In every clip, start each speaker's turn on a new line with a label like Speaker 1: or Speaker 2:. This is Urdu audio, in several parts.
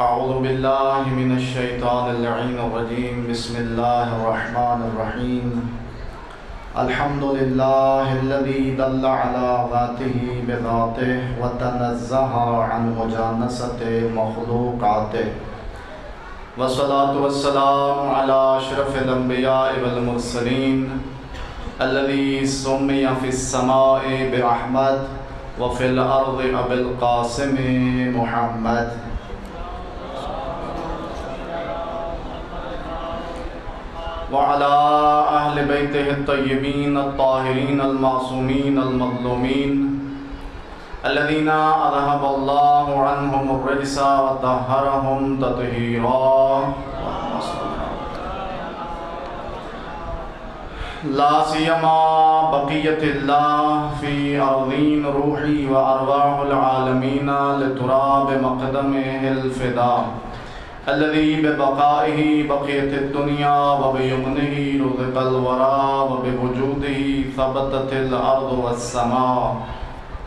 Speaker 1: اعوذ باللہ من الشیطان اللعین الرجیم بسم اللہ الرحمن الرحیم الحمد للہ الذی دل علی ذاتہ بذاتہ وتنزہ عن مجانست مخلوقاتہ والصلاة والسلام علی اشرف الانبیاء والمرسلین الذی سمی فی السماء باحمد وفی الارض بالقاسم محمد وعلى أهل بيته الطيبين الطاهرين المعصومين المظلومين الذين أذهب الله عنهم الرجس وطهرهم تطهيرا لا سيما بقية الله في أرضين روحي وأرواح العالمين لتراب مقدمه الفداء الذي ببقائه بقيت الدنيا وبيمنه رزق الورى وبوجوده ثبتت الأرض والسماء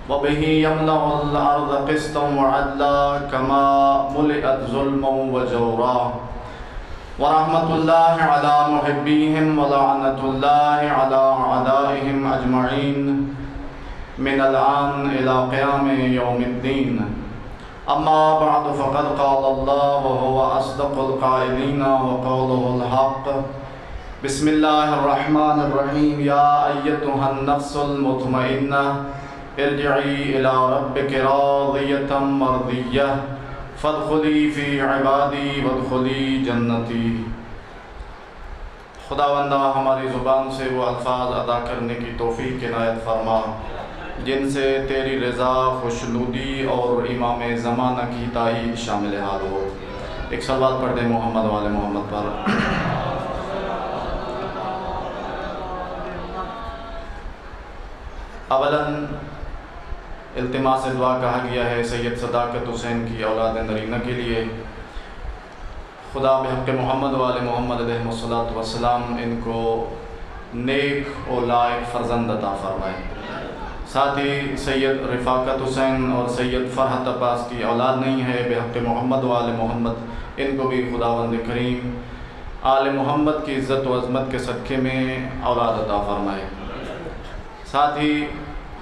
Speaker 1: وبه يملأ الأرض قسطا وعدلا كما ملئت ظلما وجورا ورحمة الله على محبيهم ولعنة الله على أعدائهم أجمعين من الآن إلى قيام يوم الدين اما بعد فقد قال الله وهو اصدق القائلين وقوله الحق بسم الله الرحمن الرحيم يا ايتها النفس المطمئنة ارجعي الى ربك راضية مرضية فادخلي في عبادي وادخلي جنتي۔ خداوندہ ہماری زبان سے وہ الفاظ ادا کرنے کی توفیق عنایت فرما جن سے تیری رضا، خوشنودی اور امام زمانہ کی تائید شامل حال ہو۔ ایک صلوات پڑھ دیں محمد والے محمد پر۔ اولاً التماس دعا کہا گیا ہے سید صداقت حسین کی اولاد نرینہ کے لیے۔ خدا بحق محمد والے محمد علیہ الصلوۃ والسلام ان کو نیک و لائق فرزند عطا فرمائے۔ ساتھ ہی سید رفاقت حسین اور سید فرحت عباس کی اولاد نہیں ہے، بحق محمد و آل محمد ان کو بھی خداوند کریم آل محمد کی عزت و عظمت کے صدقے میں اولاد عطا فرمائے۔ ساتھ ہی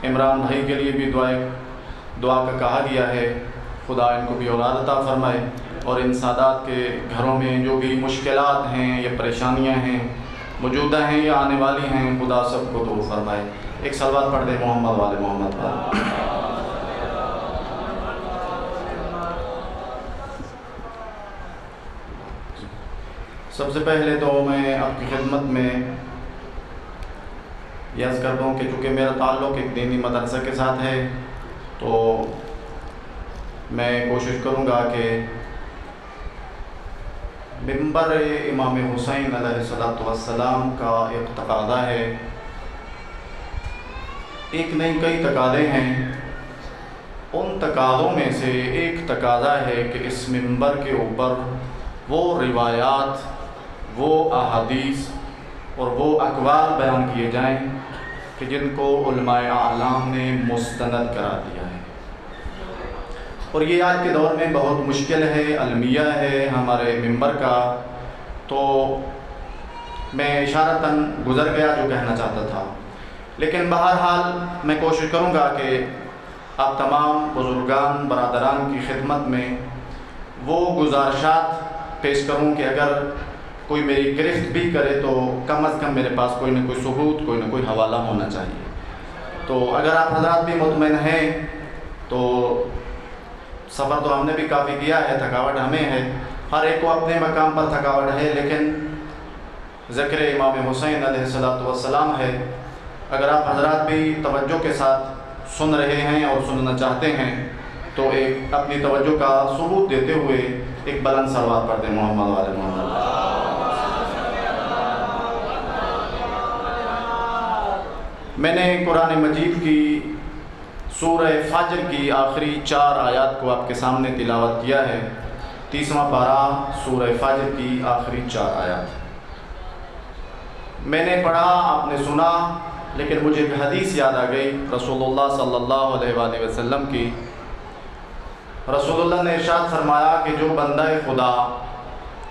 Speaker 1: عمران بھائی کے لیے بھی دعا کا کہا گیا ہے، خدا ان کو بھی اولاد عطا فرمائے، اور ان سادات کے گھروں میں جو بھی مشکلات ہیں یا پریشانیاں ہیں، موجودہ ہیں یا آنے والی ہیں، خدا سب کو دور فرمائے۔ ایک صلوات پڑھ دیں محمد والے محمد پر۔ سب سے پہلے تو میں آپ کی خدمت میں یہ عرض کر دوں کہ چونکہ میرا تعلق ایک دینی مدرسہ کے ساتھ ہے، تو میں کوشش کروں گا کہ منبر امام حسین علیہ السلام کا ایک تقاضا ہے، ایک نہیں کئی تقاضے ہیں، ان تقاضوں میں سے ایک تقاضا ہے کہ اس منبر کے اوپر وہ روایات، وہ احادیث اور وہ اقوال بیان کیے جائیں کہ جن کو علماء اعلام نے مستند قرار دیا ہے، اور یہ آج کے دور میں بہت مشکل ہے، المیہ ہے ہمارے منبر کا۔ تو میں اشارتاً گزر گیا جو کہنا چاہتا تھا، لیکن بہرحال میں کوشش کروں گا کہ آپ تمام بزرگان برادران کی خدمت میں وہ گزارشات پیش کروں کہ اگر کوئی میری گرفت بھی کرے تو کم از کم میرے پاس کوئی نہ کوئی ثبوت، کوئی نہ کوئی حوالہ ہونا چاہیے۔ تو اگر آپ حضرات بھی مطمئن ہیں تو سفر تو ہم نے بھی کافی کیا ہے، تھکاوٹ ہمیں ہے، ہر ایک کو اپنے مقام پر تھکاوٹ ہے، لیکن ذکر امام حسین علیہ السلام ہے۔ اگر آپ حضرات بھی توجہ کے ساتھ سن رہے ہیں اور سننا چاہتے ہیں تو ایک اپنی توجہ کا ثبوت دیتے ہوئے ایک بلند صلوات پڑھ دیں محمد والے محمد۔ میں نے قرآن مجید کی سورہ فجر کی آخری 4 آیات کو آپ کے سامنے تلاوت کیا ہے۔ 30واں پارہ سورہ فجر کی آخری 4 آیات میں نے پڑھا، آپ نے سنا، لیکن مجھے ایک حدیث یاد آ گئی رسول اللہ صلی اللہ علیہ وآلہ وسلم کی، رسول اللہ نے ارشاد فرمایا کہ جو بندہ خدا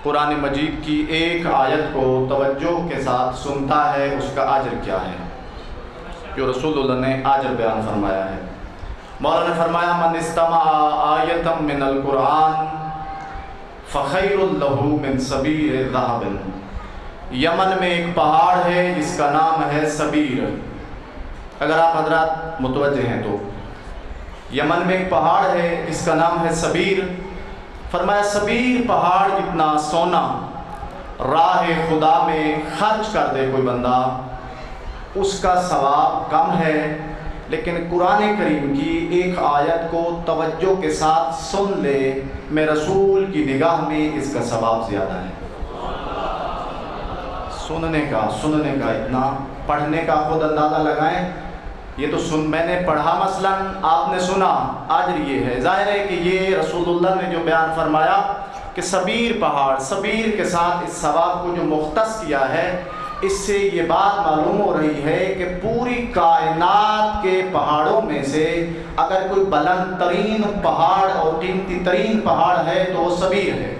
Speaker 1: قرآن مجید کی ایک آیت کو توجہ کے ساتھ سنتا ہے اس کا اجر کیا ہے، جو رسول اللہ نے اجر بیان فرمایا ہے۔ مولانا نے فرمایا من استمع آیتا من القرآن فخیر لہ من سبیر ذہب۔ یمن میں ایک پہاڑ ہے جس کا نام ہے سبیر، اگر آپ حضرات متوجہ ہیں تو یمن میں ایک پہاڑ ہے جس کا نام ہے سبیر۔ فرمایا سبیر پہاڑ جتنا سونا راہ خدا میں خرچ کر دے کوئی بندہ اس کا ثواب کم ہے، لیکن قرآن کریم کی ایک آیت کو توجہ کے ساتھ سن لے میں رسول کی نگاہ میں اس کا ثواب زیادہ ہے۔ سننے کا اتنا، پڑھنے کا خود اندازہ لگائیں، یہ تو میں نے پڑھا مثلا آپ نے سنا، اجر یہ ہے۔ ظاہر ہے کہ یہ رسول اللہ نے جو بیان فرمایا کہ سبیر پہاڑ، سبیر کے ساتھ اس ثواب کو جو مختص کیا ہے، اس سے یہ بات معلوم ہو رہی ہے کہ پوری کائنات کے پہاڑوں میں سے اگر کوئی بلند ترین پہاڑ اور قیمتی ترین پہاڑ ہے تو وہ سبیر ہے،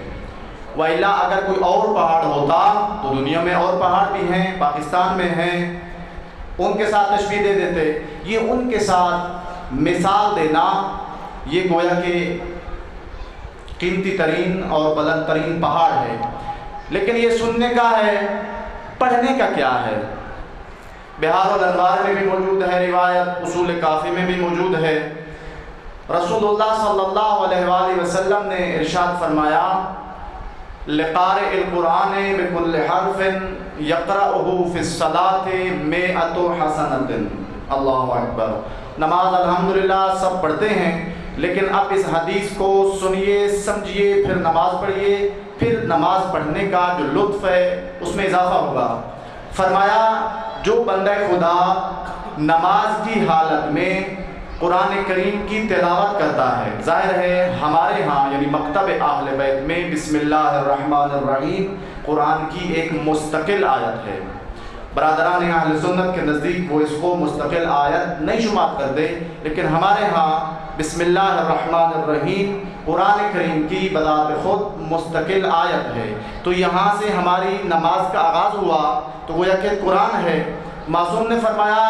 Speaker 1: وإلا اگر کوئی اور پہاڑ ہوتا تو دنیا میں اور پہاڑ بھی ہیں، پاکستان میں ہیں، ان کے ساتھ تشبیہ دے دیتے۔ یہ ان کے ساتھ مثال دینا یہ گویا کہ قیمتی ترین اور بلند ترین پہاڑ ہے، لیکن یہ سننے کا ہے، پڑھنے کا کیا ہے؟ بہار الانوار میں بھی موجود ہے روایت، اصول کافی میں بھی موجود ہے۔ رسول اللہ صلی اللہ علیہ وآلہ وسلم نے ارشاد فرمایا لقارئ القرآن بكل حرف یقرأہ فی الصلاة مئۃ حسنۃ۔ اللہ اکبر۔ نماز الحمدللہ سب پڑھتے ہیں، لیکن اب اس حدیث کو سنیے، سمجھیے، پھر نماز پڑھیے، پھر نماز پڑھنے کا جو لطف ہے اس میں اضافہ ہوگا۔ فرمایا جو بندہ خدا نماز کی حالت میں قرآن کریم کی تلاوت کرتا ہے، ظاہر ہے ہمارے ہاں یعنی مکتب اہل بیت میں بسم اللہ الرحمن الرحیم قرآن کی ایک مستقل آیت ہے۔ برادران اہل سنت کے نزدیک وہ اس کو مستقل آیت نہیں شمار کر دے، لیکن ہمارے ہاں بسم اللہ الرحمن الرحیم قرآن کریم کی بذات خود مستقل آیت ہے۔ تو یہاں سے ہماری نماز کا آغاز ہوا تو گویا کہ قرآن ہے۔ معصوم نے فرمایا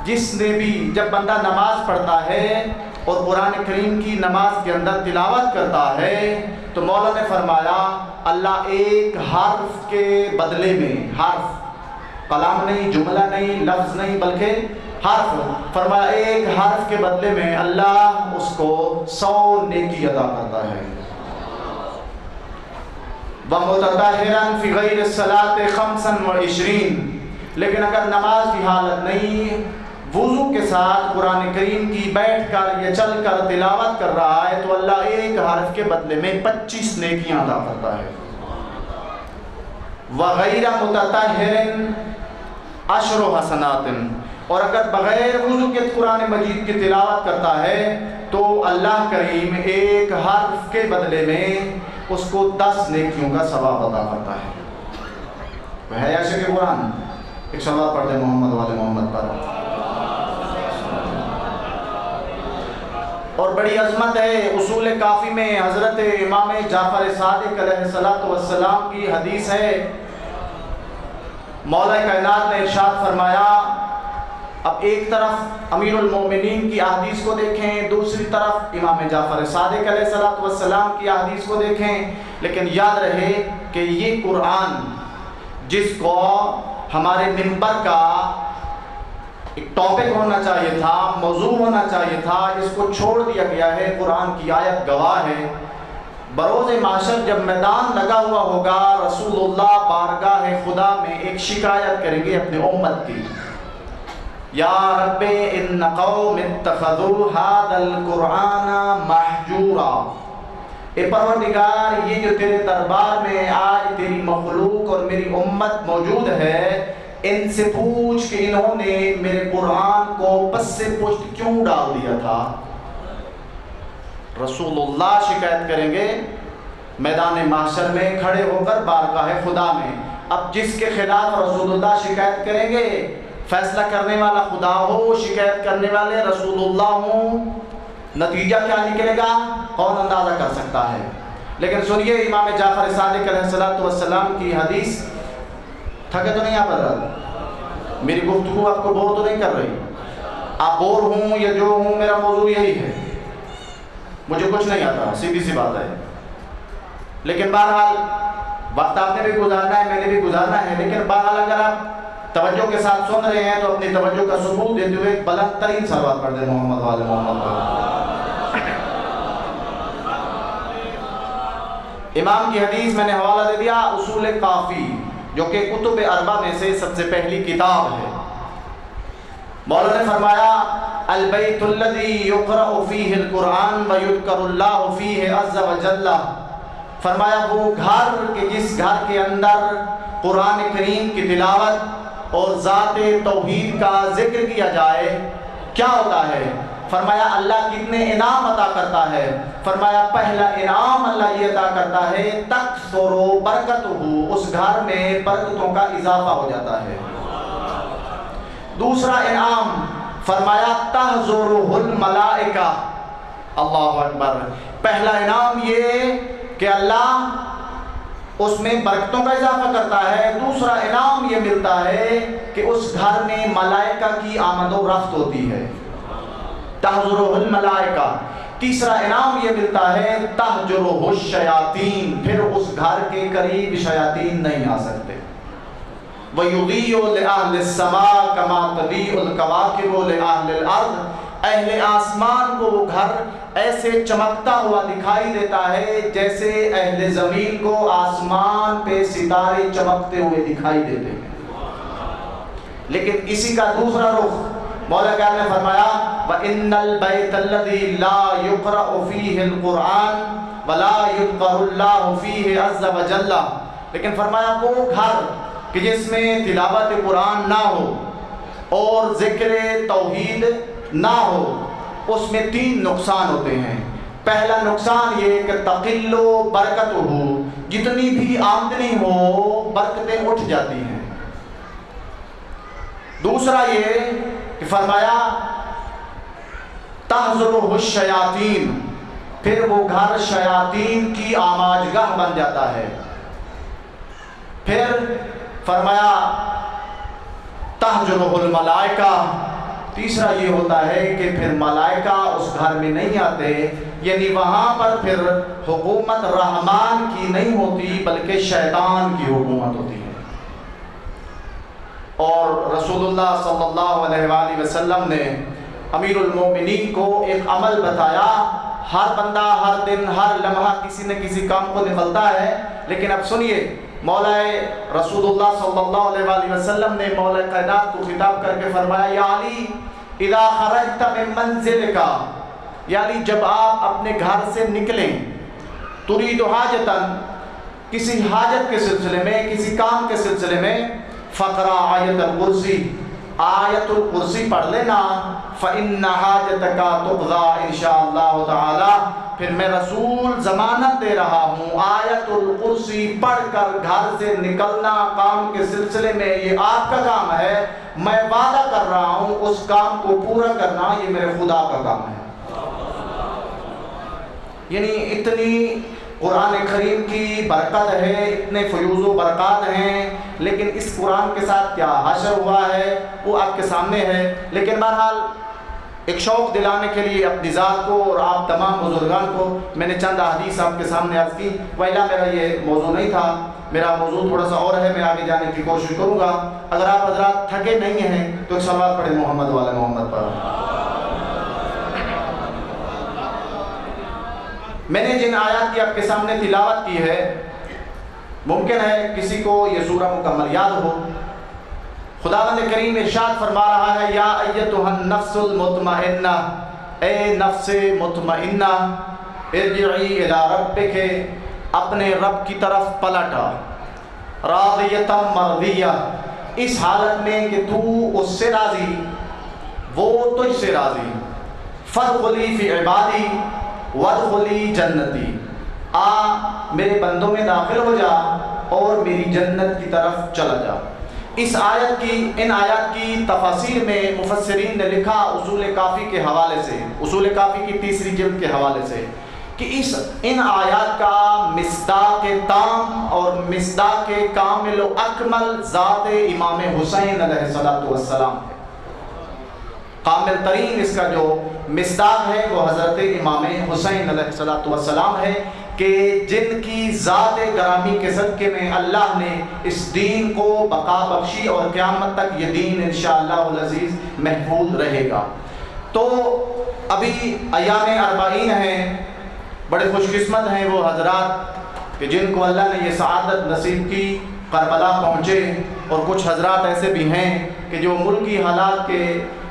Speaker 1: جس نے بھی جب بندہ نماز پڑھتا ہے اور قرآن کریم کی نماز کے اندر تلاوت کرتا ہے تو مولا نے فرمایا اللہ ایک حرف کے بدلے میں، حرف کلام نہیں، جملہ نہیں، لفظ نہیں، بلکہ حرف، فرمایا ایک حرف کے بدلے میں اللہ اس کو 100 نیکی عطا کرتا ہے۔ وَمُتَطَهِّرًا فِي غَيْرِ الصَّلَاةِ 25، لیکن اگر نماز کی حالت نہیں، وضو کے ساتھ قرآن کریم کی بیٹھ کر یا چل کر تلاوت کر رہا ہے تو اللہ ایک حرف کے بدلے میں 25 نیکیاں عطا کرتا ہے۔ وَغَيْرَ مُتَطَهِّرٍ 10 حسنات، اور اگر بغیر وضو کے قرآن مجید کی تلاوت کرتا ہے تو اللہ کریم ایک حرف کے بدلے میں اس کو 10 نیکیوں کا ثواب عطا کرتا ہے۔ وہ ہے عاشق قرآن؟ ایک صلوات پڑھتے ہیں محمد والے محمد پر۔ اور بڑی عظمت ہے، اصول کافی میں حضرت امام جعفر صادق علیہ السلام کی حدیث ہے، مولا کائنات نے ارشاد فرمایا، اب ایک طرف امیر المومنین کی احادیث کو دیکھیں، دوسری طرف امام جعفر صادق علیہ السلام کی احادیث کو دیکھیں، لیکن یاد رہے کہ یہ قرآن جس کو ہمارے منبر کا ایک ٹاپک ہونا چاہیے تھا، موضوع ہونا چاہیے تھا، اس کو چھوڑ دیا گیا ہے۔ قرآن کی آیت گواہ ہے، بروز معاشر جب میدان لگا ہوا ہوگا رسول اللہ بارگاہ خدا میں ایک شکایت کریں گے اپنے امت کی، یا رب ان قوم اتخذوا هذا القرآن محجورا، اے پروردگار یہ جو تیرے دربار میں آج تیری مخلوق اور میری امت موجود ہے، ان سے پوچھ کہ انہوں نے میرے قرآن کو پس سے پشت کیوں ڈال دیا تھا۔ رسول اللہ شکایت کریں گے میدان محشر میں کھڑے ہو کر بارگاہ خدا میں۔ اب جس کے خلاف رسول اللہ شکایت کریں گے، فیصلہ کرنے والا خدا ہو، شکایت کرنے والے رسول اللہ ہوں، نتیجہ کیا نکلے گا کون اندازہ کر سکتا ہے؟ لیکن سنیے امام جعفر صادق علیہ السلام کی حدیث. تھکے تو نہیں آپ حضرات؟ میری گفتگو آپ کو بور تو نہیں کر رہی؟ آپ بور ہوں یا جو ہوں، میرا موضوع یہی ہے. مجھے کچھ نہیں آتا، سیدھی سی بات ہے. لیکن بہرحال وقت آپ نے بھی گزارنا ہے، میں نے بھی گزارنا ہے. لیکن بہرحال اگر آپ توجہ کے ساتھ سن رہے ہیں تو اپنی توجہ کا ثبوت دیتے ہوئے بلند ترین صلوات پڑھ دیں محمد والے محمد پر. امام کی حدیث میں نے حوالہ دے دیا اصول کافی، جو کہ کتب اربع میں سے سب سے پہلی کتاب ہے. مولا نے فرمایا البیت الذی یقرأ فیہ القرآن ویذکر اللہ فیہ عز وجل. فرمایا وہ گھر کہ جس گھر کے اندر قرآن کریم کی تلاوت اور ذات توحید کا ذکر کیا جائے کیا ہوتا ہے؟ فرمایا اللہ کتنے انعام عطا کرتا ہے. فرمایا پہلا انعام اللہ یہ عطا کرتا ہے تکثر برکتہ، اس گھر میں برکتوں کا اضافہ ہو جاتا ہے. دوسرا انعام فرمایا تحضرہ الملائکہ. اللہ اکبر. پہلا انعام یہ کہ اللہ اس میں برکتوں کا اضافہ کرتا ہے. دوسرا انعام یہ ملتا ہے کہ اس گھر میں ملائکہ کی آمد و رفت ہوتی ہے. تحضرہ الملائکہ. تیسرا انعام یہ ملتا ہے تحجرہ الشیاطین، پھر اس گھر کے قریب شیاطین نہیں آ سکتے. وَيُضِيءُ لِأَهْلِ السَّمَاءِ كَمَا تَضِيءُ الْكَوَاكِبُ لِأَهْلِ الْأَرْضِ. اہل آسمان کو وہ گھر ایسے چمکتا ہوا دکھائی دیتا ہے جیسے اہل زمین کو آسمان پہ ستارے چمکتے ہوئے دکھائی دیتے ہیں. لیکن اسی کا دوسرا رخ مولا کیا نے فرمایا وَإِنَّ الْبَيْتَ الَّذِي لَا يُقْرَأُ فِيهِ الْقُرْآنِ وَلَا يُذْكَرُ اللَّهُ فِيهِ عَزَّ وَجَلَّ. لیکن فرمایا وہ گھر کہ جس میں تلاوت قرآن نہ ہو اور ذکر توحید نہ ہو، اس میں تین نقصان ہوتے ہیں. پہلا نقصان یہ کہ تقل برکت ہو، جتنی بھی آمدنی ہو برکتیں اٹھ جاتی ہیں. دوسرا یہ کہ فرمایا تحضرہ الشیاطین، پھر وہ گھر شیاطین کی آماجگاہ بن جاتا ہے. پھر فرمایا تحجرہ الملائکہ. تیسرا یہ ہوتا ہے کہ پھر ملائکہ اس گھر میں نہیں آتے، یعنی وہاں پر پھر حکومت رحمان کی نہیں ہوتی بلکہ شیطان کی حکومت ہوتی ہے. اور رسول اللہ صلی اللہ علیہ وآلہ وسلم نے امیر المومنین کو ایک عمل بتایا. ہر بندہ ہر دن ہر لمحہ کسی نہ کسی کام کو نکلتا ہے، لیکن اب سنیے مولا رسول اللہ صلی اللہ علیہ وآلہ وسلم نے مولا کائنات کو خطاب کر کے فرمایا یا علی اذا خرجت من منزلک، یا علی جب آپ اپنے گھر سے نکلیں ترید حاجتا، کسی حاجت کے سلسلے میں کسی کام کے سلسلے میں، فقرا آیت الکرسی، آیت الکرسی پڑھ لینا، فإن حاجتک تقضی انشاءاللہ تعالی. پھر میں رسول ضمانت دے رہا ہوں آیت الکرسی پڑھ کر گھر سے نکلنا کام کے سلسلے میں یہ آپ کا کام ہے. میں وعدہ کر رہا ہوں اس کام کو پورا کرنا یہ میرے خدا کا کام ہے. یعنی اتنی قرآن کریم کی برکت ہے، اتنے فیوز و برکات ہیں، لیکن اس قرآن کے ساتھ کیا حشر ہوا ہے وہ آپ کے سامنے ہے. لیکن بہرحال ایک شوق دلانے کے لیے اپنی ذات کو اور آپ تمام بزرگان کو میں نے چند احادیث آپ کے سامنے عرض کی. ویلا میرا یہ موضوع نہیں تھا، میرا موضوع تھوڑا سا اور ہے، میں آگے جانے کی کوشش کروں گا. اگر آپ حضرات تھکے نہیں ہیں تو ایک صلوات پڑھیں محمد والے محمد پر. میں نے جن آیات کی آپ کے سامنے تلاوت کی ہے، ممکن ہے کسی کو یہ سورہ مکمل یاد ہو. خداوند کریم ارشاد فرما رہا ہے یا ایتھا النفس المطمئنہ، اے نفس مطمئنہ، ارجعی الی ربک، اپنے رب کی طرف پلٹا، راضیۃ مرضیہ، اس حالت میں کہ تو اس سے راضی وہ تجھ سے راضی. فادخلی فی عبادی وادخلی جنتی، میرے بندوں میں داخل ہو جا اور میری جنت کی طرف چلا جا. ان آیات کی تفاسیر میں مفسرین نے لکھا اصول کافی کے حوالے سے، اصول کافی کی تیسری جلد کے حوالے سے، کہ ان آیات کا مصداق تام اور مصداق کامل و اکمل ذات امام حسین علیہ السلام ہے۔ کامل ترین اس کا جو مصداق ہے وہ حضرت امام حسین علیہ السلام ہے، کہ جن کی ذات گرامی کے صدقے میں اللہ نے اس دین کو بقا بخشی اور قیامت تک یہ دین انشاءاللہ العزیز محفوظ رہے گا۔ تو ابھی ایام اربعین ہیں، بڑے خوش قسمت ہیں وہ حضرات کہ جن کو اللہ نے یہ سعادت نصیب کی کربلا پہنچے، اور کچھ حضرات ایسے بھی ہیں کہ جو ملکی حالات کے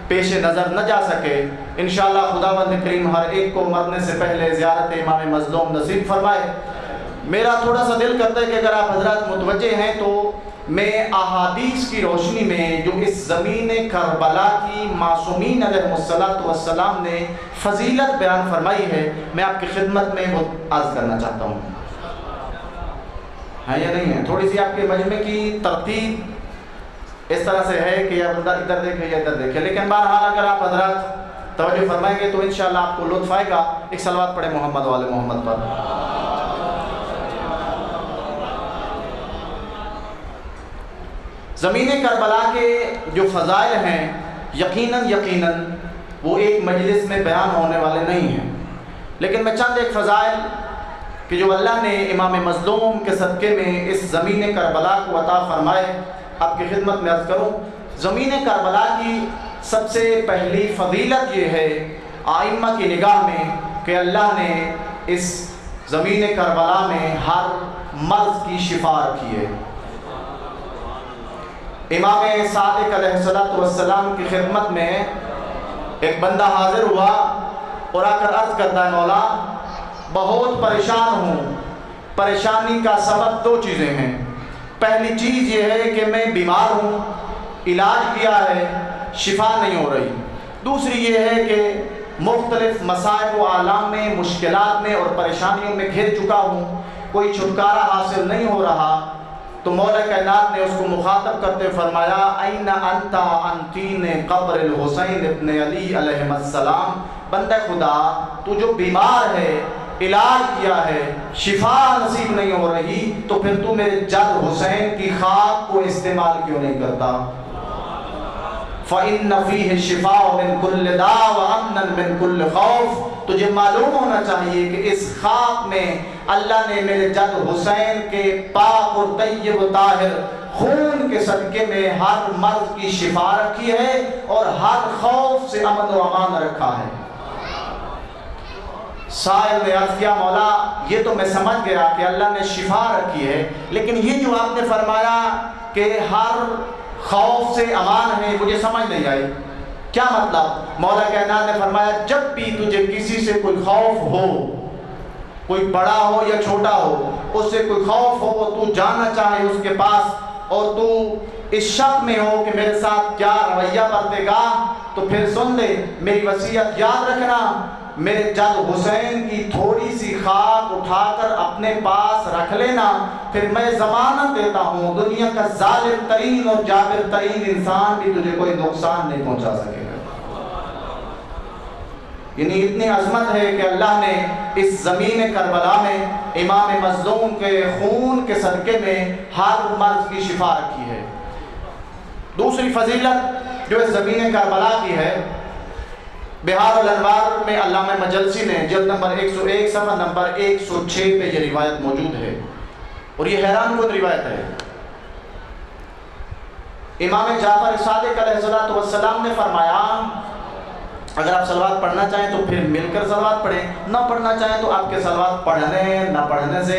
Speaker 1: پیش نظر نہ جا سکے۔ انشاءاللہ خداوند کریم ہر ایک کو مرنے سے پہلے زیارت امام مظلوم نصیب فرمائے۔ میرا تھوڑا سا دل کرتا ہے کہ اگر آپ حضرات متوجہ ہیں تو میں احادیث کی روشنی میں جو اس زمین کربلا کی معصومین علیہ السلام نے فضیلت بیان فرمائی ہے، میں آپ کی خدمت میں وہ عرض کرنا چاہتا ہوں۔ ہے یا نہیں ہے؟ تھوڑی سی آپ کے مجمع کی ترتیب اس طرح سے ہے کہ یا بندہ ادھر دیکھے یا ادھر دیکھے، لیکن بہرحال اگر آپ حضرات توجہ فرمائیں گے تو انشاءاللہ آپ کو لطف آئے گا۔ ایک صلوات پڑھیں محمد والے محمد پر۔ زمین کربلا کے جو فضائل ہیں یقیناً وہ ایک مجلس میں بیان ہونے والے نہیں ہیں، لیکن میں چند ایک فضائل کہ جو اللہ نے امام مظلوم کے صدقے میں اس زمین کربلا کو عطا فرمائے آپ کی خدمت میں عرض کروں۔ زمین کربلا کی سب سے پہلی فضیلت یہ ہے آئمہ کی نگاہ میں کہ اللہ نے اس زمین کربلا میں ہر مرض کی شفا رکھی ہے۔ امام صادق علیہ السلام کی خدمت میں ایک بندہ حاضر ہوا اور آ کر عرض کرتا ہے مولا بہت پریشان ہوں، پریشانی کا سبب دو چیزیں ہیں۔ پہلی چیز یہ ہے کہ میں بیمار ہوں، علاج کیا ہے شفا نہیں ہو رہی۔ دوسری یہ ہے کہ مختلف مصائب و آلام میں، مشکلات میں اور پریشانیوں میں گھر چکا ہوں، کوئی چھٹکارا حاصل نہیں ہو رہا۔ تو مولا کائنات نے اس کو مخاطب کرتے فرمایا این انت عن طین قبر الحسین ابن علی علیہ السلام، بندہ خدا تو جو بیمار ہے، علاج کیا ہے، شفا نصیب نہیں ہو رہی، تو پھر تو میرے جد حسین کی خاک کو استعمال کیوں نہیں کرتا؟ فَإِنَّ فِيهِ الشِّفَاءُ مِن كُلِّ دَاءٍ وَأَمْنًا مِن كُلِّ خَوْفٍ۔ تجھے معلوم ہونا چاہیے کہ اس خاک میں اللہ نے میرے جد حسین کے پاک اور طیب و طاہر خون کے صدقے میں ہر مرض کی شفا رکھی ہے اور ہر خوف سے امن و امان رکھا ہے۔ سائل نے عرض کیا مولا یہ تو میں سمجھ گیا کہ اللہ نے شفا رکھی ہے، لیکن یہ جو آپ نے فرمایا کہ ہر خوف سے امان ہے مجھے سمجھ نہیں آئی، کیا مطلب؟ مولا کائنات نے فرمایا جب بھی تجھے کسی سے کوئی خوف ہو، کوئی بڑا ہو یا چھوٹا ہو، اس سے کوئی خوف ہو، تو جانا چاہے اس کے پاس اور تو اس شک میں ہو کہ میرے ساتھ کیا رویہ برتے گا، تو پھر سن لے میری وصیت یاد رکھنا، میرے جد حسین کی تھوڑی سی خاک اٹھا کر اپنے پاس رکھ لینا، پھر میں ضمانت دیتا ہوں دنیا کا ظالم ترین اور جابر ترین انسان بھی تجھے کوئی نقصان نہیں پہنچا سکے گا۔ یعنی اتنی عظمت ہے کہ اللہ نے اس زمین کربلا میں امام مظلوم کے خون کے صدقے میں ہر مرض کی شفا رکھی ہے۔ دوسری فضیلت جو اس زمین کربلا کی ہے، بہار الانوار میں علامہ مجلسی نے جلد نمبر 101 صفحہ نمبر 106 پہ یہ روایت موجود ہے، اور یہ حیران کن روایت ہے۔ امام جعفر صادق علیہ السلام نے فرمایا اگر آپ صلوات پڑھنا چاہیں تو پھر مل کر صلوات پڑھیں، نہ پڑھنا چاہیں تو آپ کے صلوات پڑھنے نہ پڑھنے سے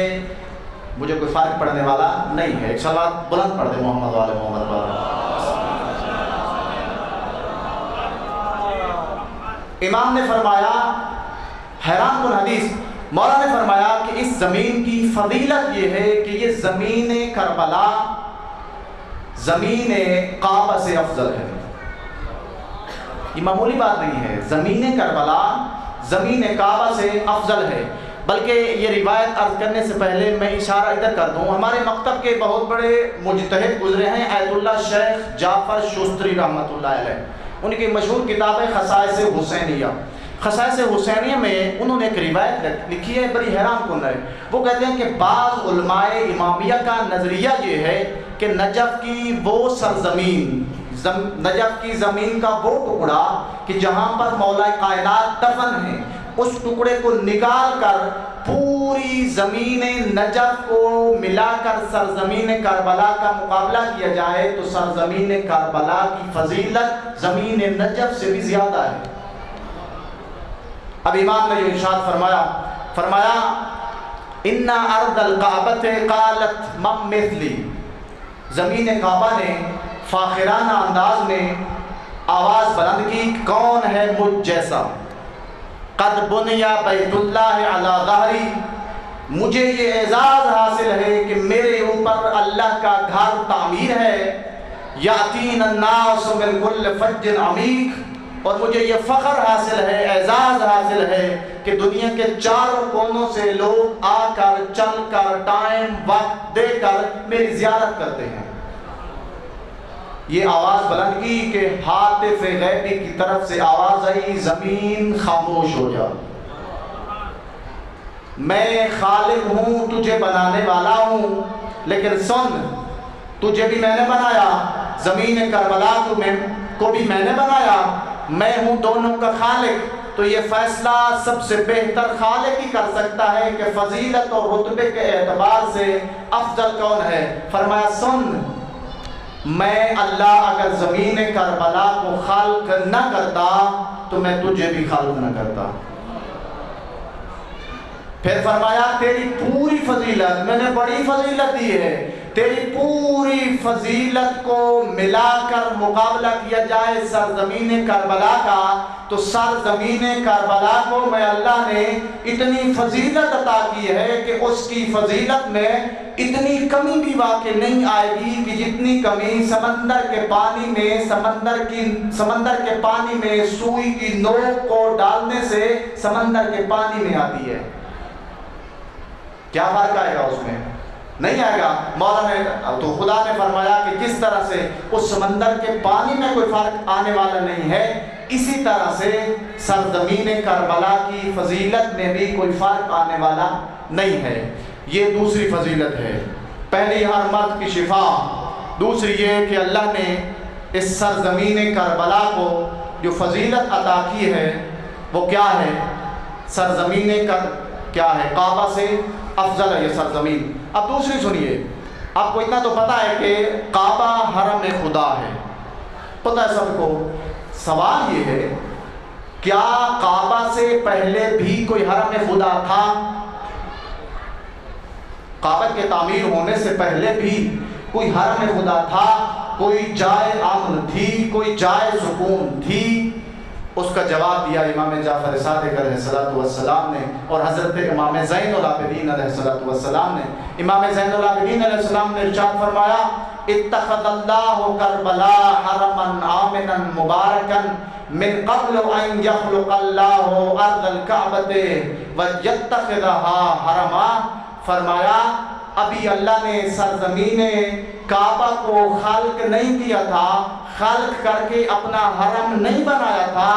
Speaker 1: مجھے کوئی فرق پڑنے والا نہیں ہے۔ ایک صلوات بلند پڑھ دیں محمد والے محمد پر۔ امام نے فرمایا حیران کن حدیث، مولا نے فرمایا کہ اس زمین کی فضیلت یہ ہے کہ یہ زمین کربلا زمین کعبہ سے افضل ہے۔ یہ معمولی بات نہیں ہے، زمین کربلا زمین کعبہ سے افضل ہے۔
Speaker 2: بلکہ یہ روایت عرض کرنے سے پہلے میں اشارہ ادھر کر دوں، ہمارے مکتب کے بہت بڑے مجتہد گزرے ہیں آیت اللہ شیخ جعفر شوستری رحمۃ اللہ علیہ، ان کی مشہور کتاب ہے خصائص حسینیہ۔ خصائص حسینیہ میں انہوں نے ایک روایت لکھی ہے، بڑی حیران کن ہے۔ وہ کہتے ہیں کہ بعض علماء امامیہ کا نظریہ یہ ہے کہ نجف کی وہ سرزمین، نجف کی زمین کا وہ ٹکڑا کہ جہاں پر مولا کائنات دفن ہیں، اس ٹکڑے کو نکال کر پوری زمین نجف کو ملا کر سرزمین کربلا کا مقابلہ کیا جائے تو سرزمین کربلا کی فضیلت زمین نجف سے بھی زیادہ ہے۔ اب امام نے جو ارشاد فرمایا ان ارض الکعبۃ قالت من مثلی، زمین کعبہ نے فاخرانہ انداز میں آواز بلند کی، کون ہے مجھ جیسا؟ قد بنی بیت اللہ علی ظہری، مجھے یہ اعزاز حاصل ہے کہ میرے اوپر اللہ کا گھر تعمیر ہے، یاتین الناس من کل فج عمیق، اور مجھے یہ فخر حاصل ہے، اعزاز حاصل ہے کہ دنیا کے چاروں کونوں سے لوگ آ کر چل کر ٹائم وقت دے کر میری زیارت کرتے ہیں۔ یہ آواز بلند کی کہ ہاتف غیبی کی طرف سے آواز آئی، زمین خاموش ہو جا، میں خالق ہوں، تجھے بنانے والا ہوں، لیکن سن، تجھے بھی میں نے بنایا، زمین کربلا کو بھی میں نے بنایا، میں ہوں دونوں کا خالق، تو یہ فیصلہ سب سے بہتر خالق ہی کر سکتا ہے کہ فضیلت اور رتبے کے اعتبار سے افضل کون ہے۔ فرمایا سن، میں اللہ اگر زمین کربلا کو خلق نہ کرتا تو میں تجھے بھی خلق نہ کرتا۔ پھر فرمایا تیری پوری فضیلت، میں نے بڑی فضیلت دی ہے، تیری پوری فضیلت کو ملا کر مقابلہ کیا جائے سرزمین کربلا کا تو سرزمین کربلا کو میں اللہ نے اتنی فضیلت عطا کی ہے کہ اس کی فضیلت میں اتنی کمی بھی واقع نہیں آئے گی کہ جتنی کمی سمندر کے پانی میں سمندر کے پانی میں سوئی کی نوک کو ڈالنے سے سمندر کے پانی میں آتی ہے۔ کیا فرق آئے گا اس میں؟ نہیں آئے گا۔ مولا نے تو خدا نے فرمایا کہ کس طرح سے اس سمندر کے پانی میں کوئی فرق آنے والا نہیں ہے، اسی طرح سے سرزمین کربلا کی فضیلت میں بھی کوئی فرق آنے والا نہیں ہے۔ یہ دوسری فضیلت ہے، پہلی ہر مرد کی شفا، دوسری یہ کہ اللہ نے اس سرزمین کربلا کو جو فضیلت عطا کی ہے وہ کیا ہے؟ سرزمین کیا ہے؟ کعبہ سے افضل ہے یہ سرزمین۔ اب دوسری سنیے، آپ کو اتنا تو پتا ہے کہ کعبہ حرم خدا ہے، پتہ ہے سب کو۔ سوال یہ ہے کیا کعبہ سے پہلے بھی کوئی حرم خدا تھا؟ کعبہ کے تعمیر ہونے سے پہلے بھی کوئی حرم خدا تھا؟ کوئی جائے امن تھی؟ کوئی جائے سکون تھی؟ اس کا جواب دیا امام جعفر صادق علیہ السلام نے اور حضرت امام زین العابدین علیہ السلام نے۔ امام زین العابدین علیہ السلام نے ارشاد فرمایا اتخذ اللہ کربلا حرما آمنا مبارکا من قبل ان یخلق اللہ ارض الکعبۃ ویتخذها حرما۔ فرمایا ابھی اللہ نے سرزمین کعبہ کو خلق نہیں کیا تھا، خلق کر کے اپنا حرم نہیں بنایا تھا،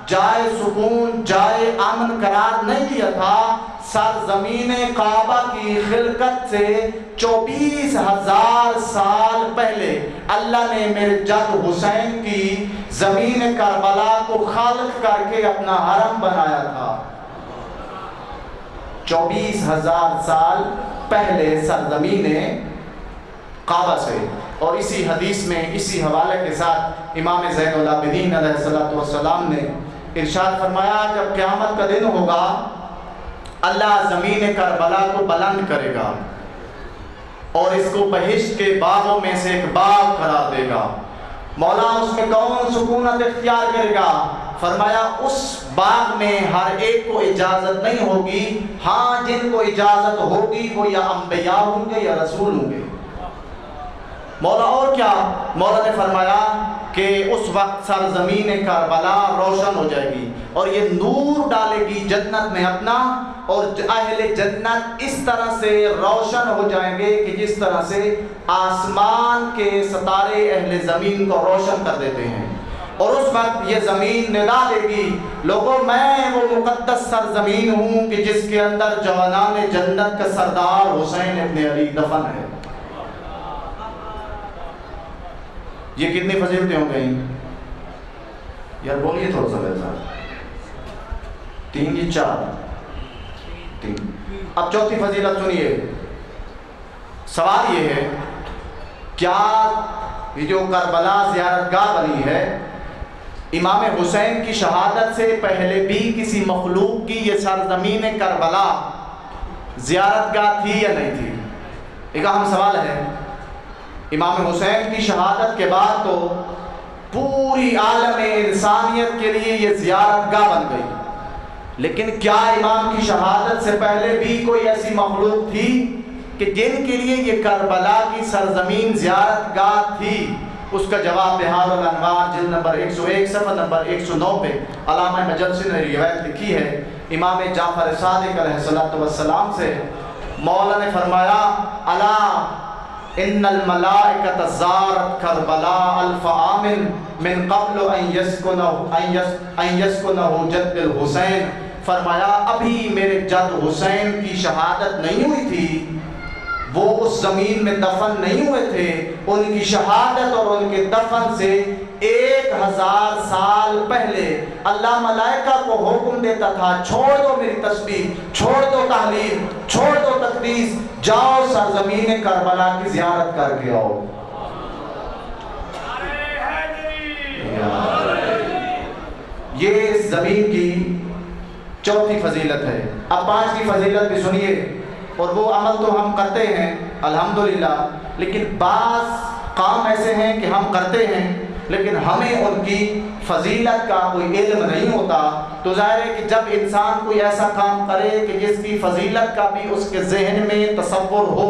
Speaker 2: جائے سکون جائے امن قرار نہیں دیا تھا۔ سرزمین کعبہ کی خلقت سے 24,000 سال پہلے اللہ نے میرے جد حسین کی زمین کربلا کو خلق کر کے اپنا حرم بنایا تھا۔ 24,000 سال پہلے سرزمین کعبہ سے۔ اور اسی حدیث میں اسی حوالے کے ساتھ امام زین العابدین علیہ السلام نے ارشاد فرمایا جب قیامت کا دن ہوگا اللہ زمین کربلا کو بلند کرے گا اور اس کو بہشت کے باغوں میں سے ایک باغ قرار دے گا۔ مولا اس میں کون سکونت اختیار کرے گا؟ فرمایا اس باغ میں ہر ایک کو اجازت نہیں ہوگی، ہاں جن کو اجازت ہوگی وہ یا انبیاء ہوں گے یا رسول ہوں گے۔ مولا اور کیا؟ مولا نے فرمایا کہ اس وقت سرزمین کربلا روشن ہو جائے گی اور یہ نور ڈالے گی جنت میں اپنا، اور اہل جنت اس طرح سے روشن ہو جائیں گے کہ جس طرح سے آسمان کے ستارے اہل زمین کو روشن کر دیتے ہیں۔ اور اس وقت یہ زمین ندا دے گی، لوگوں میں وہ مقدس سرزمین ہوں کہ جس کے اندر جوانان جنت کا سردار حسین ابن علی دفن ہے۔ یہ کتنی فضیلتیں ہو گئیں یار؟ بولیے تھوڑا سا میرے ساتھ۔ 3 کی 4 3۔ اب چوتھی فضیلت سنیے۔ سوال یہ ہے، کیا یہ جو کربلا زیارت گاہ بنی ہے، امام حسین کی شہادت سے پہلے بھی کسی مخلوق کی یہ سرزمین کربلا زیارت گاہ تھی یا نہیں تھی؟ ایک اہم سوال ہے۔ امام حسین کی شہادت کے بعد تو پوری عالم انسانیت کے لیے یہ زیارت گاہ بن گئی، لیکن کیا امام کی شہادت سے پہلے بھی کوئی ایسی مخلوق تھی کہ جن کے لیے یہ کربلا کی سرزمین زیارت گاہ تھی؟ اس کا جواب بہار الانوار جلد نمبر 101 صفحہ نمبر 109 پہ علامہ مجلسی نے روایت لکھی ہے۔ امام جعفر صادق علیہ السلام سے مولا نے فرمایا، الا ان الملائکۃ زارت کربلا الف عام من قبل ان یسکنہ جد الحسین۔ فرمایا ابھی میرے جد حسین کی شہادت نہیں ہوئی تھی، وہ اس زمین میں دفن نہیں ہوئے تھے، ان کی شہادت اور ان کے دفن سے 1000 سال پہلے اللہ ملائکہ کو حکم دیتا تھا، چھوڑ دو میری تسبیح، چھوڑ دو تحلیل، چھوڑ دو تقدیس، جاؤ سرزمین کربلا کی زیارت کر کے آؤ۔ یہ اس زمین کی چوتھی فضیلت ہے۔ اب 5 کی فضیلت بھی سنیے، اور وہ عمل تو ہم کرتے ہیں الحمدللہ، لیکن بعض کام ایسے ہیں کہ ہم کرتے ہیں لیکن ہمیں ان کی فضیلت کا کوئی علم نہیں ہوتا۔ تو ظاہر ہے کہ جب انسان کوئی ایسا کام کرے کہ جس کی فضیلت کا بھی اس کے ذہن میں تصور ہو،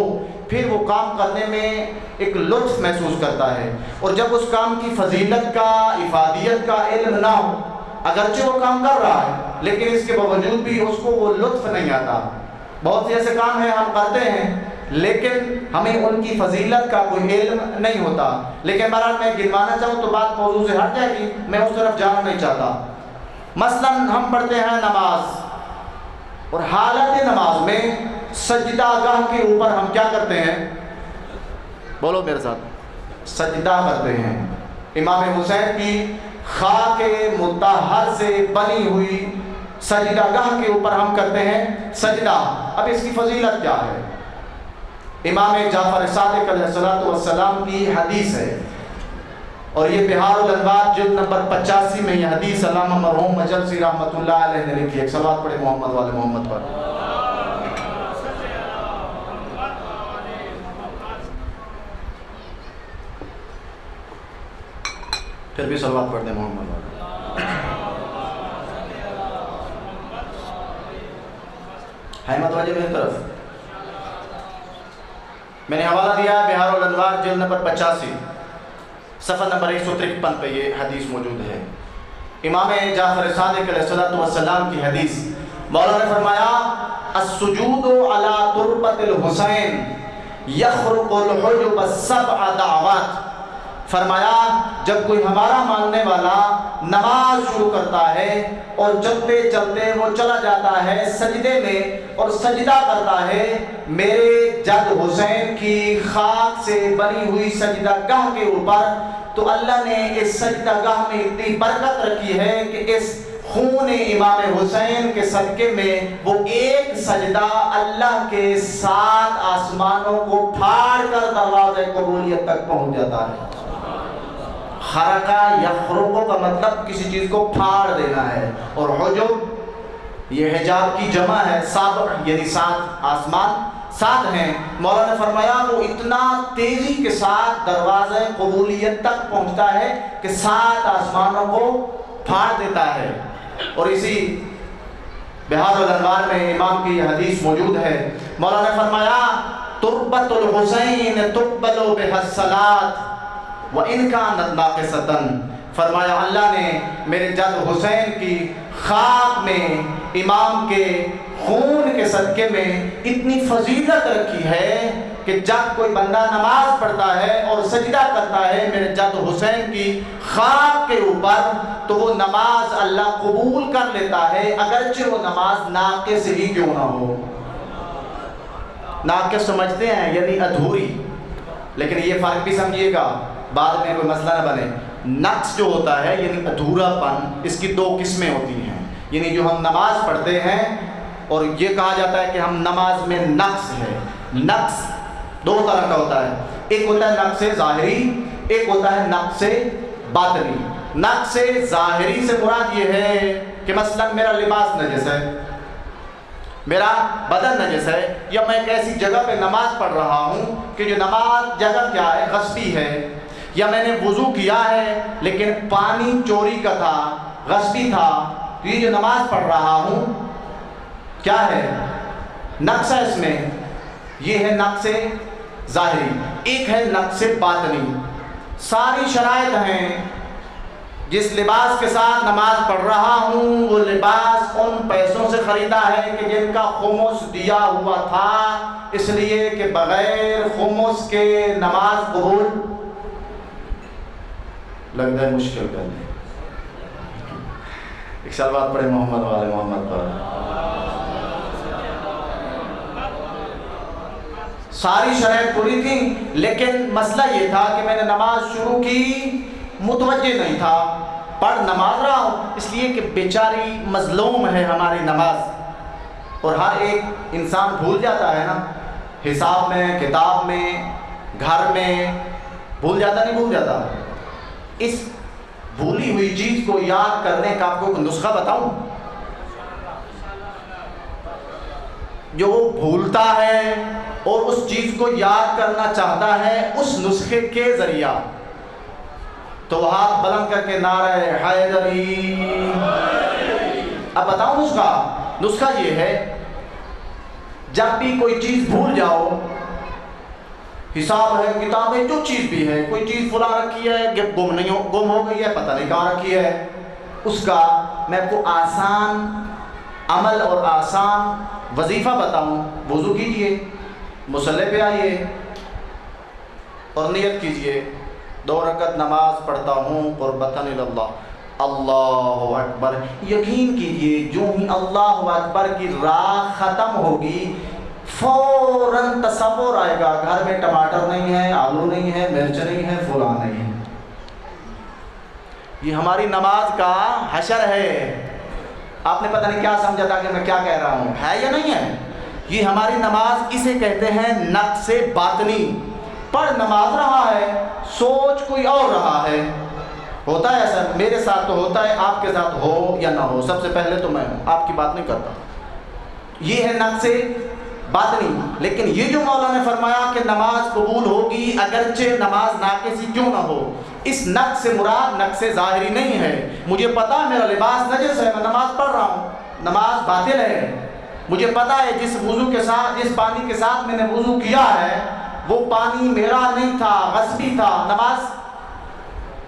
Speaker 2: پھر وہ کام کرنے میں ایک لطف محسوس کرتا ہے، اور جب اس کام کی فضیلت کا، افادیت کا علم نہ ہو، اگرچہ وہ کام کر رہا ہے لیکن اس کے باوجود بھی اس کو وہ لطف نہیں آتا۔ بہت سے ایسے کام ہیں ہم کرتے ہیں لیکن ہمیں ان کی فضیلت کا کوئی علم نہیں ہوتا۔ لیکن بہرحال میں گنوانا چاہوں تو بات موضوع سے ہٹ جائے گی، میں اس طرف جانا نہیں چاہتا۔ مثلا ہم پڑھتے ہیں نماز، اور حالت نماز میں سجدہ گاہ کے اوپر ہم کیا کرتے ہیں؟ بولو میرے ساتھ، سجدہ کرتے ہیں۔ امام حسین کی خاک مطہر سے بنی ہوئی سجدہ گاہ کے اوپر ہم کرتے ہیں سجدہ۔ اب اس کی فضیلت کیا ہے؟ امام جعفر صادق علیہ السلام کی حدیث ہے، اور یہ بہار الانوار جلد نمبر 85 میں یہ حدیث علامہ مرحوم مجلسی رحمۃ اللہ علیہ نے لکھی ہے۔ ایک صلوات پڑھے محمد والے محمد پر۔ پھر بھی صلوات پڑھ دیں محمد والے۔ ہے متوجہ میری طرف؟ میں نے حوالہ دیا بہار الانوار جلد نمبر 85 صفحہ نمبر 153 پہ یہ حدیث موجود ہے۔ امام جعفر صادق علیہ السلام کی حدیث، مولا نے فرمایا، السجود علی تربۃ الحسین یخرق الحجب السبع دعوات۔ فرمایا جب کوئی ہمارا ماننے والا نماز شروع کرتا ہے اور چلتے چلتے وہ چلا جاتا ہے سجدے میں اور سجدہ کرتا ہے میرے جد حسین کی خاک سے بنی ہوئی سجدہ گاہ کے اوپر، تو اللہ نے اس سجدہ گاہ میں اتنی برکت رکھی ہے کہ اس خون امام حسین کے صدقے میں وہ ایک سجدہ اللہ کے 7 آسمانوں کو پھاڑ کر دروازے قبولیت تک پہنچ جاتا ہے۔ خرقہ یخرقو کا مطلب کسی چیز کو پھاڑ دینا ہے، اور حجب یہ حجاب کی جمع ہے، 7 یعنی 7 آسمان 7 ہیں۔ مولا نے فرمایا وہ اتنا تیزی کے ساتھ دروازے قبولیت تک پہنچتا ہے کہ 7 آسمانوں کو پھاڑ دیتا ہے۔ اور اسی بہار الانوار میں امام کی حدیث موجود ہے، مولا نے فرمایا تربت تربت الحسین تقبل بها الصلاۃ وان كانت ناقصۃ، فرمایا اللہ نے میرے جد حسین کی خاک میں امام کے خون کے صدقے میں اتنی فضیلت رکھی ہے کہ جب کوئی بندہ نماز پڑھتا ہے اور سجدہ کرتا ہے میرے جد حسین کی خاک کے اوپر تو وہ نماز اللہ قبول کر لیتا ہے، اگرچہ وہ نماز ناقص ہی کیوں نہ ہو۔ ناقص سمجھتے ہیں یعنی ادھوری، لیکن یہ فرق بھی سمجھیے گا بعد میں کوئی مسئلہ نہ بنے۔ نقص جو ہوتا ہے یعنی ادھورا پن، اس کی دو قسمیں ہوتی ہیں، یعنی جو ہم نماز پڑھتے ہیں اور یہ کہا جاتا ہے کہ ہم نماز میں نقص ہے۔ نقص دو طرح کا ہوتا ہے، ایک ہوتا ہے نقص ظاہری، ایک ہوتا ہے نقص باطنی۔ نقص ظاہری سے مراد یہ ہے کہ مثلا میرا لباس نجس ہے، میرا بدن نجس ہے، یا میں ایک ایسی جگہ پہ نماز پڑھ رہا ہوں کہ جو نماز جگہ کیا ہے غصبی ہے، یا میں نے وضو کیا ہے لیکن پانی چوری کا تھا، غصبی تھا، تو یہ جو نماز پڑھ رہا ہوں کیا ہے؟ نقص ہے اس میں، یہ ہے نقص ظاہری۔ ایک ہے نقص باطنی، ساری شرائط ہیں، جس لباس کے ساتھ نماز پڑھ رہا ہوں وہ لباس ان پیسوں سے خریدا ہے کہ جن کا خمس دیا ہوا تھا، اس لیے کہ بغیر خمس کے نماز قبول لگتا ہے مشکل کر دیں۔ ایک سال بعد پڑھے محمد والے محمد پر۔ ساری شرائط پوری تھی، لیکن مسئلہ یہ تھا کہ میں نے نماز شروع کی، متوجہ نہیں تھا، پڑھ نماز رہا ہوں، اس لیے کہ بیچاری مظلوم ہے ہماری نماز، اور ہر ایک انسان بھول جاتا ہے نا، حساب میں، کتاب میں، گھر میں، بھول جاتا نہیں بھول جاتا۔ اس بھولی ہوئی چیز کو یاد کرنے کا آپ کو نسخہ بتاؤں؟ جو وہ بھولتا ہے اور اس چیز کو یاد کرنا چاہتا ہے اس نسخے کے ذریعہ، تو ہاتھ بلند کر کے نعرہ حیدری۔ اب بتاؤں نسخہ یہ ہے، جب بھی کوئی چیز بھول جاؤ، حساب ہے، کتاب ہے، جو چیز بھی ہے، کوئی چیز فلاں رکھی ہے گم ہو گئی ہے، پتہ نہیں کہاں رکھی ہے، اس کا میں آپ کو آسان عمل اور آسان وظیفہ بتاؤں۔ وضو کیجئے، مصلی پہ آئیے اور نیت کیجئے 2 رکعت نماز پڑھتا ہوں قربتاً اللہ، اللہ اکبر۔ یقین کیجئے جو ہی اللہ اکبر کی راہ ختم ہوگی فوراً تصور آئے گا گھر میں ٹماٹر نہیں ہے، آلو نہیں ہے، مرچ نہیں ہے، فلاں نہیں ہے۔ یہ ہماری نماز کا حشر ہے۔ آپ نے پتہ نہیں کیا سمجھا تھا کہ میں کیا کہہ رہا ہوں، ہے یا نہیں ہے؟ یہ ہماری نماز، اسے کہتے ہیں نقص باطنی۔ پڑھ نماز رہا ہے، سوچ کوئی اور رہا ہے۔ ہوتا ہے ایسا، میرے ساتھ تو ہوتا ہے، آپ کے ساتھ ہو یا نہ ہو، سب سے پہلے تو میں ہوں، آپ کی بات نہیں کرتا۔ یہ ہے نقص باطنی۔ لیکن یہ جو مولا نے فرمایا کہ نماز قبول ہوگی اگرچہ نماز ناقص ہی کیوں نہ ہو، اس نقص سے مراد نقص ظاہری نہیں ہے۔ مجھے پتا ہے میرا لباس نجس ہے، میں نماز پڑھ رہا ہوں، نماز باطل ہے۔ مجھے پتا ہے جس وضو کے ساتھ، جس پانی کے ساتھ میں نے وضو کیا ہے وہ پانی میرا نہیں تھا، غصبی تھا، نماز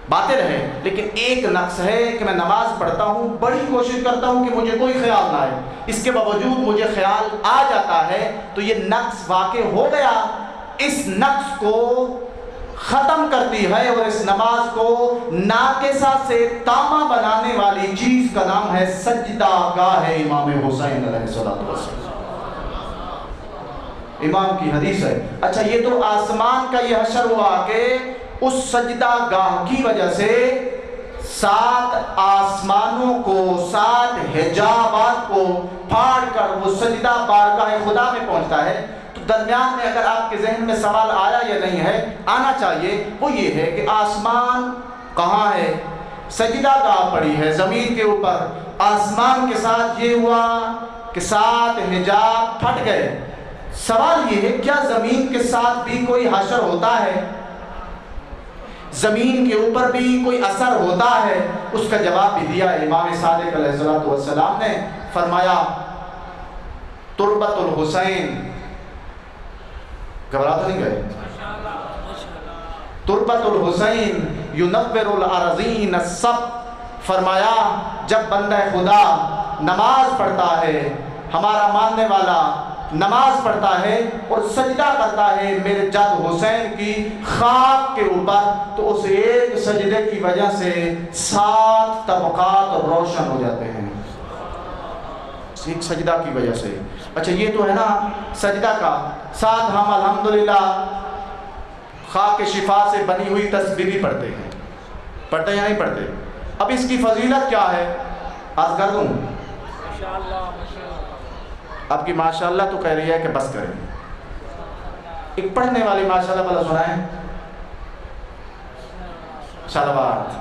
Speaker 2: باطل ہے۔ لیکن ایک نقص ہے کہ میں نماز پڑھتا ہوں، بڑی کوشش کرتا ہوں کہ مجھے کوئی خیال نہ آئے، اس کے باوجود مجھے خیال آ جاتا ہے، تو یہ نقص واقع ہو گیا۔ اس نقص کو ختم کرتی ہے اور اس نماز کو ناقصہ سے تامہ بنانے والی چیز کا نام ہے سجدہ گاہ امام حسین علیہ السلام۔ امام کی حدیث ہے۔ اچھا، یہ تو آسمان کا یہ حشر ہوا کہ اس سجدہ گاہ کی وجہ سے 7 آسمانوں کو، 7 حجابات کو پھاڑ کر وہ سجدہ بارگاہ خدا میں پہنچتا ہے۔ تو درمیان میں اگر آپ کے ذہن میں سوال آیا یا نہیں ہے، آنا چاہیے، وہ یہ ہے کہ آسمان کہاں ہے؟ سجدہ گاہ پڑی ہے زمین کے اوپر، آسمان کے ساتھ یہ ہوا کہ 7 حجاب پھٹ گئے۔ سوال یہ ہے کیا زمین کے ساتھ بھی کوئی حشر ہوتا ہے؟ زمین کے اوپر بھی کوئی اثر ہوتا ہے؟ اس کا جواب بھی دیا امام صادق علیہ السلام نے، فرمایا تربت الحسین گھبرا تو نہیں گئے؟ تربت الحسین ینور الارضین السب، فرمایا جب بندہ خدا نماز پڑھتا ہے، ہمارا ماننے والا نماز پڑھتا ہے اور سجدہ کرتا ہے میرے جد حسین کی خاک کے اوپر، تو اس ایک سجدے کی وجہ سے 7 طبقات روشن ہو جاتے ہیں، ایک سجدہ کی وجہ سے۔ اچھا یہ تو ہے نا سجدہ کا، ساتھ ہم الحمدللہ خاک شفا سے بنی ہوئی تسبیح بھی پڑھتے ہیں، پڑھتے یا نہیں پڑھتے؟ اب اس کی فضیلت کیا ہے عرض کر دوں؟ اب کی ماشاءاللہ تو کہہ رہی ہے کہ بس کریں، ایک پڑھنے والی ماشاءاللہ بلا سنائیں، صلوات۔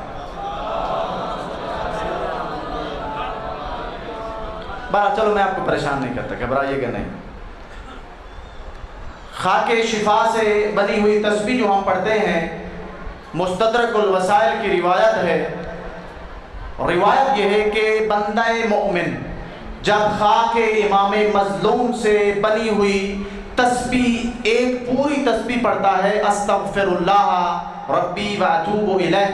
Speaker 2: بارہ چلو میں آپ کو پریشان نہیں کرتا، گھبرائیے گا نہیں۔ خاک شفا سے بنی ہوئی تسبیح جو ہم پڑھتے ہیں، مستدرک الوسائل کی روایت ہے، روایت یہ ہے کہ بندہ مومن جب خاک امام مظلوم سے بنی ہوئی تسبیح ایک پوری تسبیح پڑھتا ہے، استغفر اللہ ربی واتوب الیہ،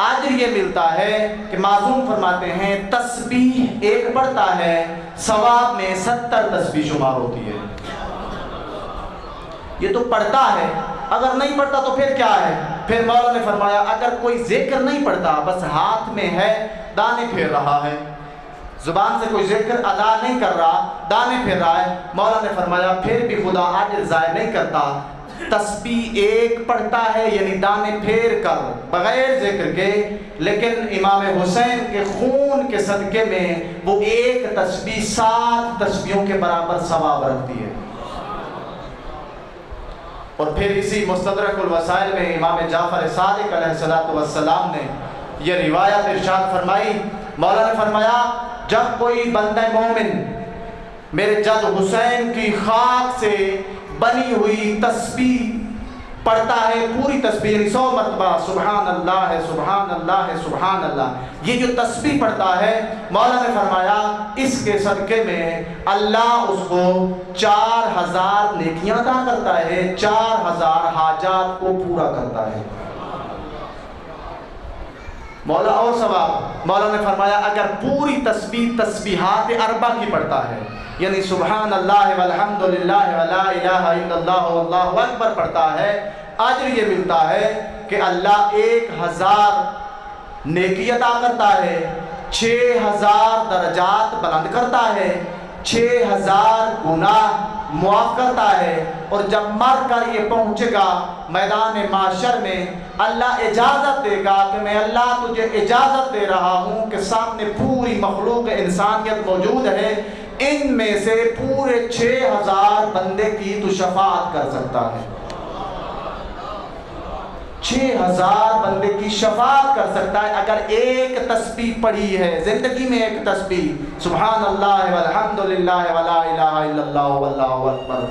Speaker 2: آج یہ ملتا ہے کہ معصوم فرماتے ہیں تسبیح ایک پڑھتا ہے ثواب میں 70 تسبیح شمار ہوتی ہے۔ یہ تو پڑھتا ہے، اگر نہیں پڑھتا تو پھر کیا ہے؟ پھر مولا نے فرمایا اگر کوئی ذکر نہیں پڑھتا، بس ہاتھ میں ہے دانے پھیر رہا ہے، زبان سے کوئی ذکر ادا نہیں کر رہا، دانے پھیر رہا ہے، مولا نے فرمایا پھر بھی خدا اجر ضائع نہیں کرتا، تسبیح ایک پڑھتا ہے یعنی دانے پھیر کر بغیر ذکر کے، لیکن امام حسین کے خون کے صدقے میں وہ ایک تسبیح 7 تسبیحوں کے برابر ثواب رکھتی ہے۔ اور پھر اسی مستدرک الوسائل میں امام جعفر صادق علیہ السلام نے یہ روایت ارشاد فرمائی، مولا نے فرمایا جب کوئی بندہ مومن میرے جد حسین کی خاک سے بنی ہوئی تسبیح پڑھتا ہے، پوری تسبیح یعنی 100 مرتبہ سبحان اللہ ہے سبحان اللہ ہے سبحان اللہ، یہ جو تسبیح پڑھتا ہے مولا نے فرمایا اس کے صدقے میں اللہ اس کو 4000 نیکیاں عطا کرتا ہے، 4000 حاجات کو پورا کرتا ہے۔ مولا اور ثواب، مولا نے فرمایا اگر پوری تسبیح تسبیحات 4 کی پڑھتا ہے، یعنی سبحان اللہ والحمد للہ ولا الہ الا اللہ واللہ اکبر پڑھتا ہے، اجر یہ ملتا ہے کہ اللہ 1000 نیکی عطا کرتا ہے، 6000 درجات بلند کرتا ہے، 6000 گناہ معاف کرتا ہے، اور جب مر کر یہ پہنچے گا میدان معاشر میں اللہ اجازت دے گا کہ میں اللہ تجھے اجازت دے رہا ہوں کہ سامنے پوری مخلوق انسانیت موجود ہے، ان میں سے پورے 6000 بندے کی تو شفاعت کر سکتا ہے، 6000 بندے کی شفاعت کر سکتا ہے اگر ایک تسبیح پڑھی ہے زندگی میں، ایک تسبیح سبحان اللہ والحمد للہ ولا الہ الا اللہ واللہ اکبر۔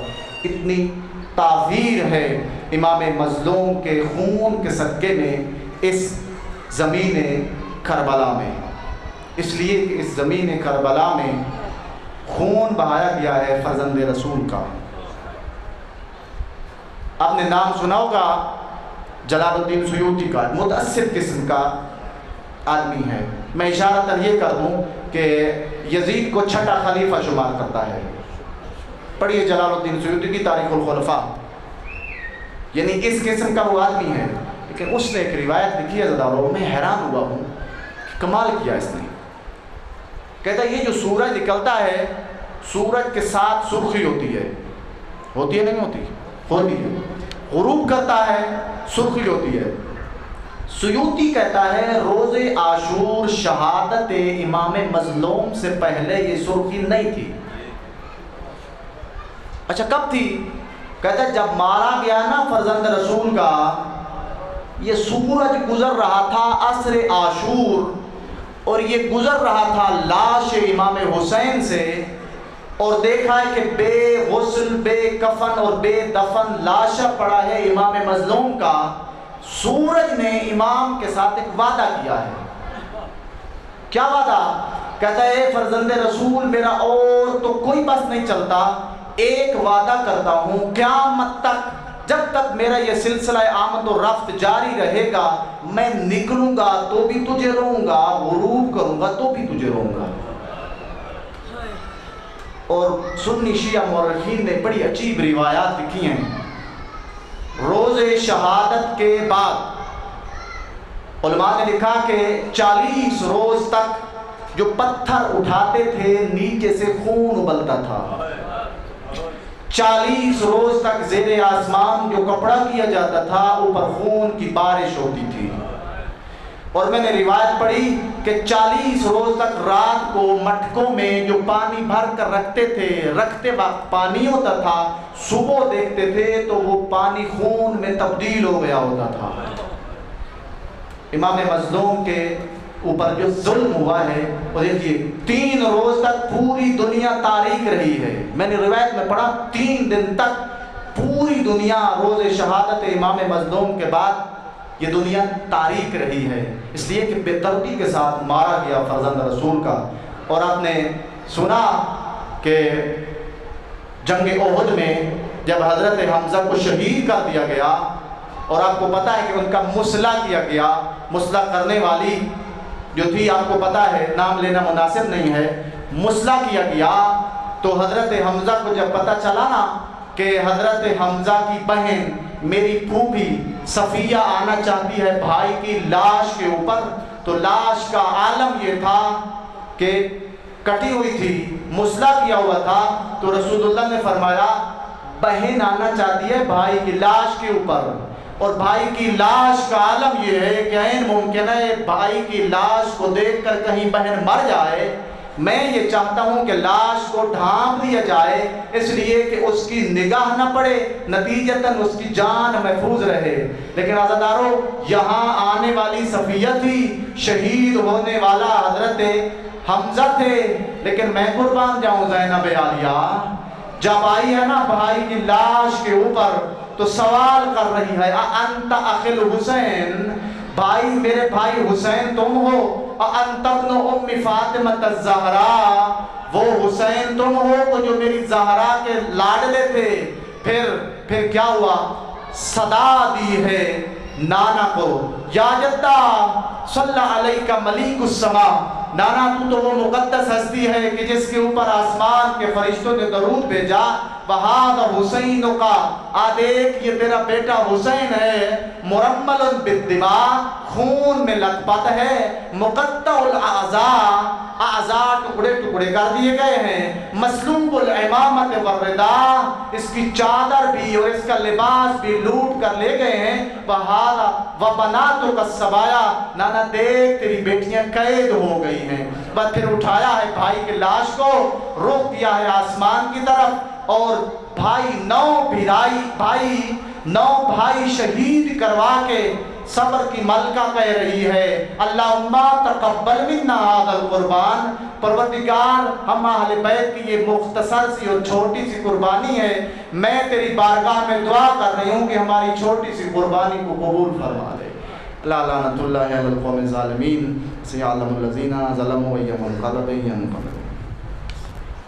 Speaker 2: اتنی تعبیر ہے امام مظلوم کے خون کے صدقے میں اس زمین کربلا میں، اس لیے کہ اس زمین کربلا میں خون بہایا گیا ہے فرزند رسول کا۔ آپ نے نام سنا ہوگا جلال الدین سیوطی کا، متعصب قسم کا آدمی ہے، میں اشارتاً یہ کر دوں کہ یزید کو 6واں خلیفہ شمار کرتا ہے، پڑھیے جلال الدین سیوطی کی تاریخ الخلفاء، یعنی اس قسم کا وہ آدمی ہے، لیکن اس نے ایک روایت لکھی ہے زدارو، میں حیران ہوا ہوں کہ کمال کیا اس نے، کہتا ہے یہ جو سورج نکلتا ہے سورج کے ساتھ سرخی ہوتی ہے نہیں ہوتی؟ ہوتی ہے، غروب کرتا ہے سرخی ہوتی ہے۔ سیوطی کہتا ہے روز عاشور شہادت امام مظلوم سے پہلے یہ سرخی نہیں تھی۔ اچھا کب تھی؟ کہتا ہے جب مارا گیا نا فرزند رسول کا، یہ سورج گزر رہا تھا عصر عاشور، اور یہ گزر رہا تھا لاش امام حسین سے، اور دیکھا ہے کہ بے غسل بے کفن اور بے دفن لاشا پڑا ہے امام مظلوم کا، سورج نے امام کے ساتھ ایک وعدہ کیا ہے۔ کیا وعدہ؟ کہتا ہے فرزند رسول میرا اور تو کوئی بس نہیں چلتا، ایک وعدہ کرتا ہوں قیامت تک جب تک میرا یہ سلسلہ آمد و رفت جاری رہے گا، میں نکلوں گا تو بھی تجھے روؤں گا، غروب کروں گا تو بھی تجھے روؤں گا۔ اور سنی شیعہ مورخین نے بڑی عجیب روایات لکھی ہیں۔ روز شہادت کے بعد علماء نے لکھا کہ 40 روز تک جو پتھر اٹھاتے تھے نیچے سے خون ابلتا تھا۔ 40 روز تک زیر آسمان جو کپڑا کیا جاتا تھا اوپر خون کی بارش ہوتی تھی۔ اور میں نے روایت پڑھی کہ 40 روز تک رات کو مٹکوں میں جو پانی بھر کر رکھتے تھے، رکھتے وقت پانی ہوتا تھا، صبح دیکھتے تھے تو وہ پانی خون میں تبدیل ہو گیا ہوتا تھا۔ امام مظلوم کے اوپر جو ظلم ہوا ہے وہ دیکھیے 3 روز تک پوری دنیا تاریک رہی ہے۔ میں نے روایت میں پڑھا 3 دن تک پوری دنیا روز شہادت امام مظلوم کے بعد یہ دنیا تاریک رہی ہے، اس لیے کہ بے دردی کے ساتھ مارا گیا فرزند رسول کا۔ اور آپ نے سنا کہ جنگ احد میں جب حضرت حمزہ کو شہید کر دیا گیا اور آپ کو پتہ ہے کہ ان کا مسلح کیا گیا، مسلح کرنے والی جو تھی آپ کو پتہ ہے، نام لینا مناسب نہیں ہے، مسلح کیا گیا تو حضرت حمزہ کو جب پتہ چلا نا کہ حضرت حمزہ کی بہن میری پھوپھی صفیہ آنا چاہتی ہے بھائی کی لاش کے اوپر، تو لاش کا عالم یہ تھا کہ کٹی ہوئی تھی، مسلح کیا ہوا تھا، تو رسول اللہ نے فرمایا بہن آنا چاہتی ہے بھائی کی لاش کے اوپر، اور بھائی کی لاش کا عالم یہ ہے کہ عین ممکن ہے بھائی کی لاش کو دیکھ کر کہیں بہن مر جائے، میں یہ چاہتا ہوں کہ لاش کو ڈھانپ دیا جائے اس لیے کہ اس کی نگاہ نہ پڑے، نتیجتاً اس کی جان محفوظ رہے۔ لیکن عزیزانو یہاں آنے والی صفیہ تھی، شہید ہونے والا حضرت حمزہ تھے، لیکن میں قربان جاؤں زینب عالیہ جب آئی ہے نا بھائی کی لاش کے اوپر تو سوال کر رہی ہے انت اخل حسین، بھائی میرے بھائی حسین تم ہو، انت ابن ام فاطمہ الزہرا، وہ حسین تم ہو وہ جو میری زہرا کے لاڈلے تھے۔ پھر کیا ہوا؟ صدا دی ہے نانا کو، یا جدہ صلی علیہ کا ملیک السما، نانا تو وہ مقدس ہستی ہے کہ جس کے اوپر آسمان کے فرشتوں نے درود بھیجا، وَهَذَا حُسَيْنُ کا دیکھ یہ تیرا بیٹا حسین ہے، مرمل بالدماء خون میں لت پت ہے، مقطع الاعضاء اعضاء ٹکڑے ٹکڑے کر دیے گئے ہیں، مسلوب الامامت والرداء اس کی چادر بھی اور اس کا لباس بھی لوٹ کر لے گئے ہیں، وَهَذَا وَبَنَاتُكَ السَّبَايَا، نانا دیکھ تیری بیٹیاں قید ہو گئی ہیں۔ بس پھر اٹھایا ہے بھائی کی لاش کو، رخ کیا ہے آسمان کی طرف، اور نو بھائی شہید کروا کے صبر کی ملکہ کہہ رہی ہے اللہم تقبل منا ھذا القربان، پروردگار ہم اہل بیت کی یہ مختصر سی اور چھوٹی سی قربانی ہے، میں تیری بارگاہ میں دعا کر رہی ہوں کہ ہماری چھوٹی سی قربانی کو قبول فرما دے۔ لعنت اللہ علی القوم الظالمین، سیعلم الذین ظلموا ایہم انقلب۔